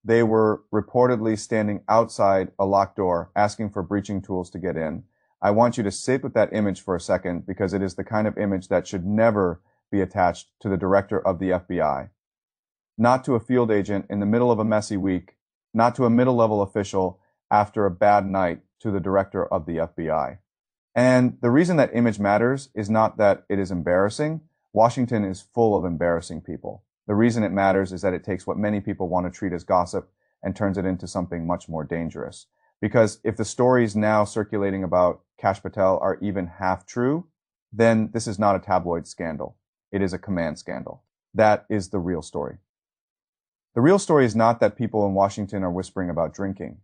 They were reportedly standing outside a locked door, asking for breaching tools to get in. I want you to sit with that image for a second because it is the kind of image that should never be attached to the director of the FBI. Not to a field agent in the middle of a messy week, not to a middle-level official after a bad night, to the director of the FBI. And the reason that image matters is not that it is embarrassing. Washington is full of embarrassing people. The reason it matters is that it takes what many people want to treat as gossip and turns it into something much more dangerous. Because if the stories now circulating about Kash Patel are even half true, then this is not a tabloid scandal. It is a command scandal. That is the real story. The real story is not that people in Washington are whispering about drinking.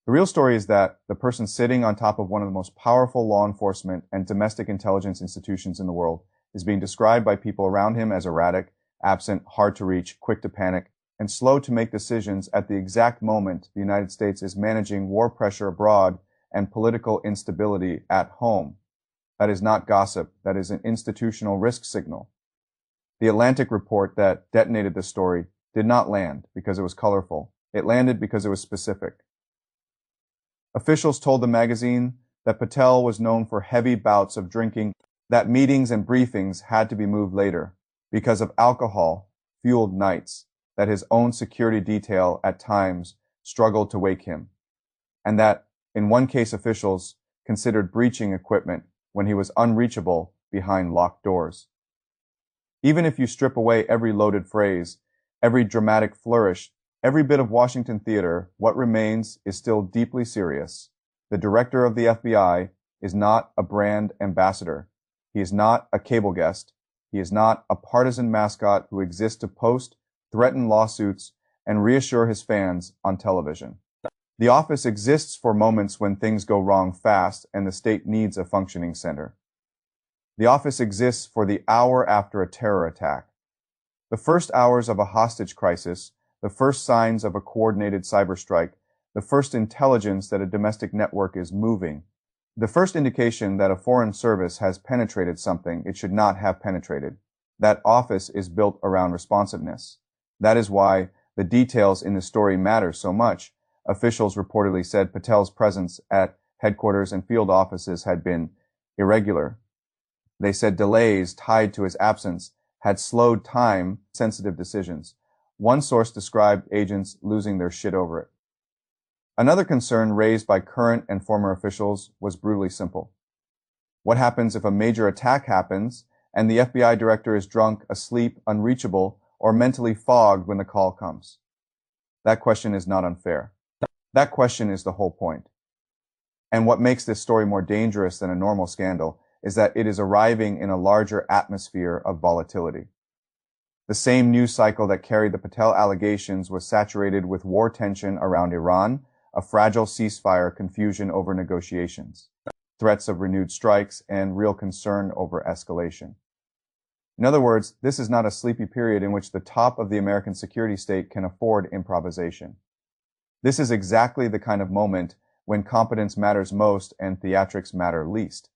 The real story is that the person sitting on top of one of the most powerful law enforcement and domestic intelligence institutions in the world is being described by people around him as erratic, absent, hard to reach, quick to panic, and slow to make decisions at the exact moment the United States is managing war pressure abroad and political instability at home. That is not gossip. That is an institutional risk signal. The Atlantic report that detonated this story did not land because it was colorful. It landed because it was specific. Officials told the magazine that Patel was known for heavy bouts of drinking, that meetings and briefings had to be moved later because of alcohol-fueled nights, that his own security detail at times struggled to wake him, and that in one case officials considered breaching equipment when he was unreachable behind locked doors. Even if you strip away every loaded phrase, every dramatic flourish, every bit of Washington theater, what remains is still deeply serious. The director of the FBI is not a brand ambassador. He is not a cable guest. He is not a partisan mascot who exists to post, threaten lawsuits, and reassure his fans on television. The office exists for moments when things go wrong fast and the state needs a functioning center. The office exists for the hour after a terror attack, the first hours of a hostage crisis, the first signs of a coordinated cyber strike, the first intelligence that a domestic network is moving, the first indication that a foreign service has penetrated something it should not have penetrated. That office is built around responsiveness. That is why the details in the story matter so much. Officials reportedly said Patel's presence at headquarters and field offices had been irregular. They said delays tied to his absence had slowed time-sensitive decisions. One source described agents losing their shit over it. Another concern raised by current and former officials was brutally simple. What happens if a major attack happens and the FBI director is drunk, asleep, unreachable, or mentally fogged when the call comes? That question is not unfair. That question is the whole point. And what makes this story more dangerous than a normal scandal is that it is arriving in a larger atmosphere of volatility. The same news cycle that carried the Patel allegations was saturated with war tension around Iran, a fragile ceasefire, confusion over negotiations, threats of renewed strikes, and real concern over escalation. In other words, this is not a sleepy period in which the top of the American security state can afford improvisation. This is exactly the kind of moment when competence matters most and theatrics matter least.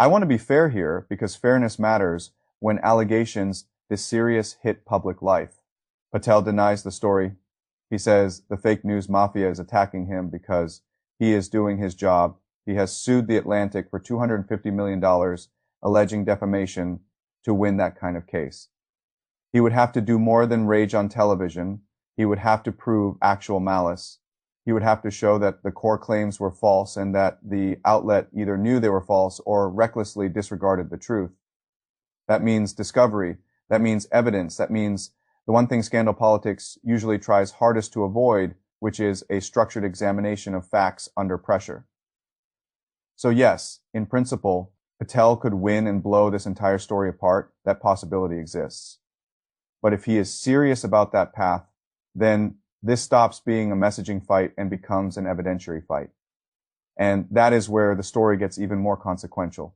I want to be fair here because fairness matters when allegations this serious hit public life. Patel denies the story. He says the fake news mafia is attacking him because he is doing his job. He has sued the Atlantic for $250 million, alleging defamation, to win that kind of case. He would have to do more than rage on television. He would have to prove actual malice. He would have to show that the core claims were false and that the outlet either knew they were false or recklessly disregarded the truth. That means discovery. That means evidence. That means the one thing scandal politics usually tries hardest to avoid, which is a structured examination of facts under pressure. So yes, in principle, Patel could win and blow this entire story apart. That possibility exists. But if he is serious about that path, then this stops being a messaging fight and becomes an evidentiary fight. And that is where the story gets even more consequential.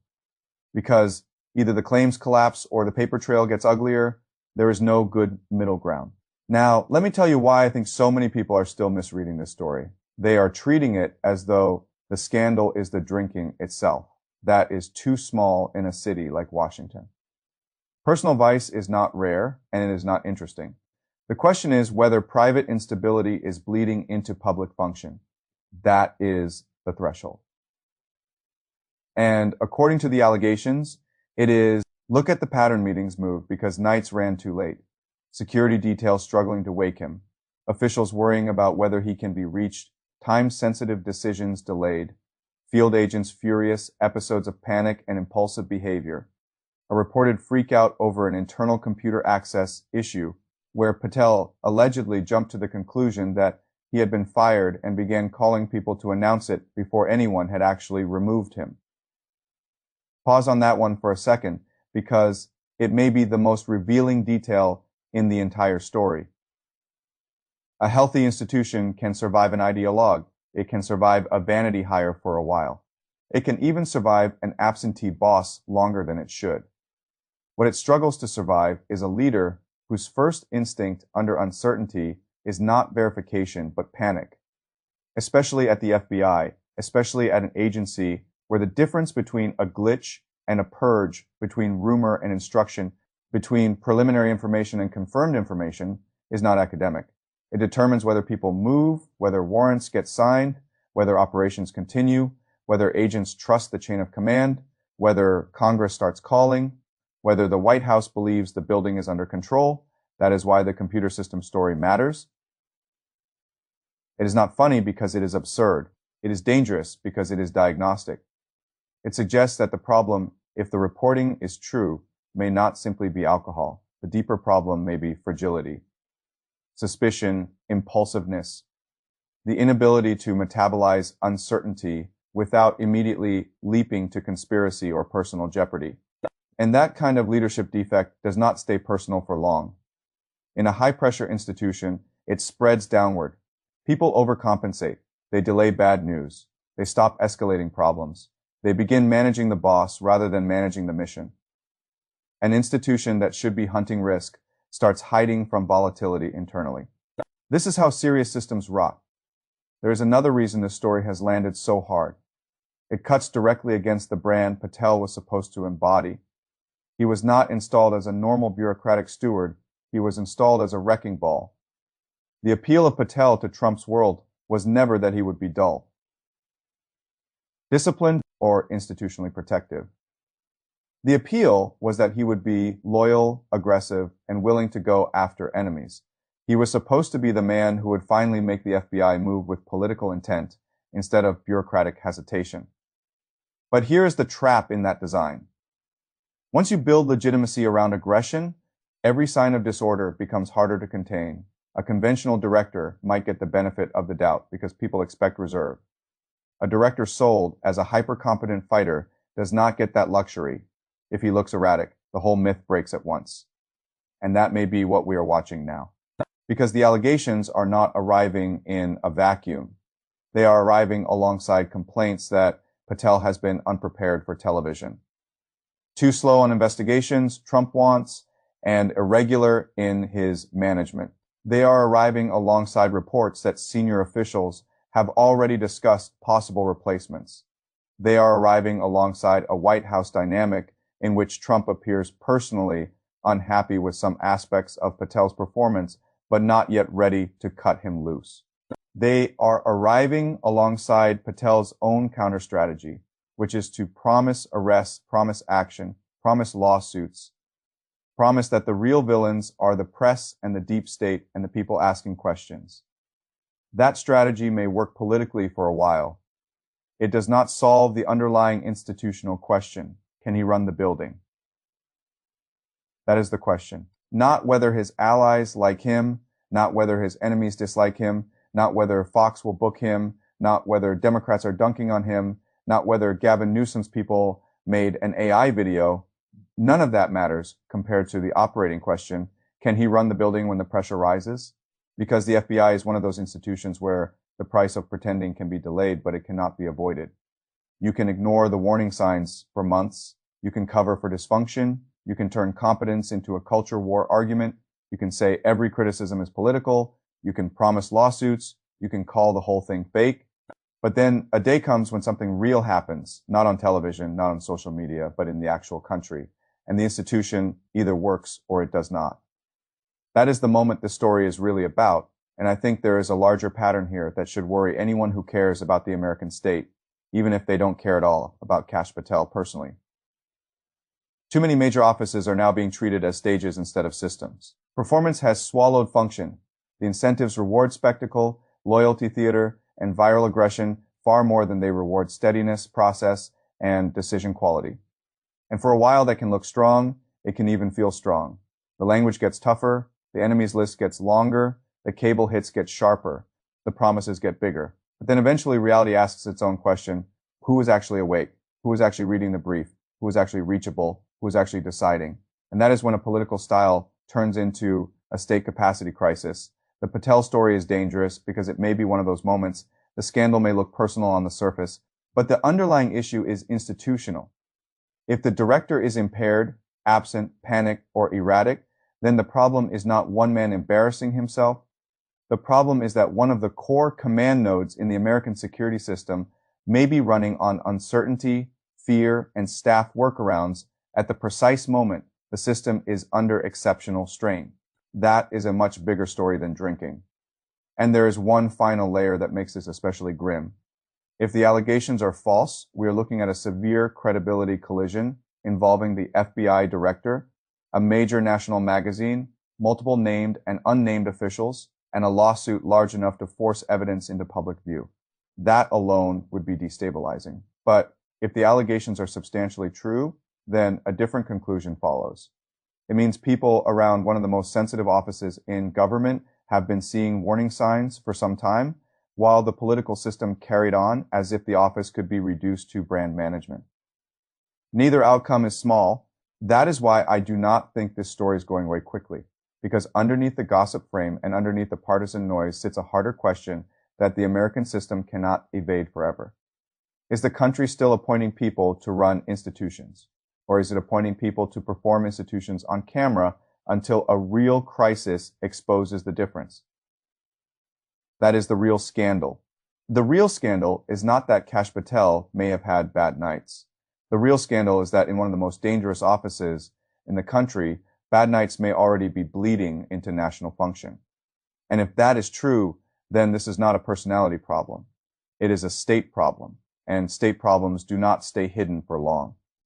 Because either the claims collapse or the paper trail gets uglier, there is no good middle ground. Now, let me tell you why I think so many people are still misreading this story. They are treating it as though the scandal is the drinking itself. That is too small in a city like Washington. Personal vice is not rare and it is not interesting. The question is whether private instability is bleeding into public function. That is the threshold. And according to the allegations, it is look at the pattern meetings move because nights ran too late. Security details struggling to wake him. Officials worrying about whether he can be reached. Time-sensitive decisions delayed. Field agents furious. Episodes of panic and impulsive behavior. A reported freakout over an internal computer access issue where Patel allegedly jumped to the conclusion that he had been fired and began calling people to announce it before anyone had actually removed him. Pause on that one for a second because it may be the most revealing detail in the entire story. A healthy institution can survive an ideologue. It can survive a vanity hire for a while. It can even survive an absentee boss longer than it should. What it struggles to survive is a leader whose first instinct under uncertainty is not verification but panic, especially at the FBI, especially at an agency where the difference between a glitch and a purge, between rumor and instruction, between preliminary information and confirmed information is not academic. It determines whether people move, whether warrants get signed, whether operations continue, whether agents trust the chain of command, whether Congress starts calling, whether the White House believes the building is under control. That is why the computer system story matters. It is not funny because it is absurd. It is dangerous because it is diagnostic. It suggests that the problem, if the reporting is true, may not simply be alcohol. The deeper problem may be fragility, suspicion, impulsiveness, the inability to metabolize uncertainty without immediately leaping to conspiracy or personal jeopardy. And that kind of leadership defect does not stay personal for long. In a high-pressure institution, it spreads downward. People overcompensate. They delay bad news. They stop escalating problems. They begin managing the boss rather than managing the mission. An institution that should be hunting risk starts hiding from volatility internally. This is how serious systems rot. There is another reason this story has landed so hard. It cuts directly against the brand Patel was supposed to embody. He was not installed as a normal bureaucratic steward. He was installed as a wrecking ball. The appeal of Patel to Trump's world was never that he would be dull, disciplined, or institutionally protective. The appeal was that he would be loyal, aggressive, and willing to go after enemies. He was supposed to be the man who would finally make the FBI move with political intent instead of bureaucratic hesitation. But here is the trap in that design. Once you build legitimacy around aggression, every sign of disorder becomes harder to contain. A conventional director might get the benefit of the doubt because people expect reserve. A director sold as a hyper-competent fighter does not get that luxury. If he looks erratic, the whole myth breaks at once. And that may be what we are watching now. Because the allegations are not arriving in a vacuum. They are arriving alongside complaints that Patel has been unprepared for television. Too slow on investigations, Trump wants, and irregular in his management. They are arriving alongside reports that senior officials have already discussed possible replacements. They are arriving alongside a White House dynamic in which Trump appears personally unhappy with some aspects of Patel's performance, but not yet ready to cut him loose. They are arriving alongside Patel's own counter-strategy, which is to promise arrests, promise action, promise lawsuits, promise that the real villains are the press and the deep state and the people asking questions. That strategy may work politically for a while. It does not solve the underlying institutional question. Can he run the building? That is the question. Not whether his allies like him, not whether his enemies dislike him, not whether Fox will book him, not whether Democrats are dunking on him, not whether Gavin Newsom's people made an AI video. None of that matters compared to the operating question. Can he run the building when the pressure rises? Because the FBI is one of those institutions where the price of pretending can be delayed, but it cannot be avoided. You can ignore the warning signs for months. You can cover for dysfunction. You can turn competence into a culture war argument. You can say every criticism is political. You can promise lawsuits. You can call the whole thing fake. But then a day comes when something real happens, not on television, not on social media, but in the actual country. And the institution either works or it does not. That is the moment this story is really about, and I think there is a larger pattern here that should worry anyone who cares about the American state, even if they don't care at all about Kash Patel personally. Too many major offices are now being treated as stages instead of systems. Performance has swallowed function. The incentives reward spectacle, loyalty theater, and viral aggression far more than they reward steadiness, process, and decision quality. And for a while that can look strong, it can even feel strong. The language gets tougher, the enemies list gets longer, the cable hits get sharper, the promises get bigger. But then eventually reality asks its own question: who is actually awake? Who is actually reading the brief? Who is actually reachable? Who is actually deciding? And that is when a political style turns into a state capacity crisis. The Patel story is dangerous because it may be one of those moments. The scandal may look personal on the surface, but the underlying issue is institutional. If the director is impaired, absent, panicked, or erratic, then the problem is not one man embarrassing himself. The problem is that one of the core command nodes in the American security system may be running on uncertainty, fear, and staff workarounds at the precise moment the system is under exceptional strain. That is a much bigger story than drinking. And there is one final layer that makes this especially grim. If the allegations are false, we are looking at a severe credibility collision involving the FBI director, a major national magazine, multiple named and unnamed officials, and a lawsuit large enough to force evidence into public view. That alone would be destabilizing. But if the allegations are substantially true, then a different conclusion follows. It means people around one of the most sensitive offices in government have been seeing warning signs for some time, while the political system carried on as if the office could be reduced to brand management. Neither outcome is small. That is why I do not think this story is going away quickly, because underneath the gossip frame and underneath the partisan noise sits a harder question that the American system cannot evade forever. Is the country still appointing people to run institutions? Or is it appointing people to perform institutions on camera until a real crisis exposes the difference? That is the real scandal. The real scandal is not that Kash Patel may have had bad nights. The real scandal is that in one of the most dangerous offices in the country, bad nights may already be bleeding into national function. And if that is true, then this is not a personality problem. It is a state problem, and state problems do not stay hidden for long.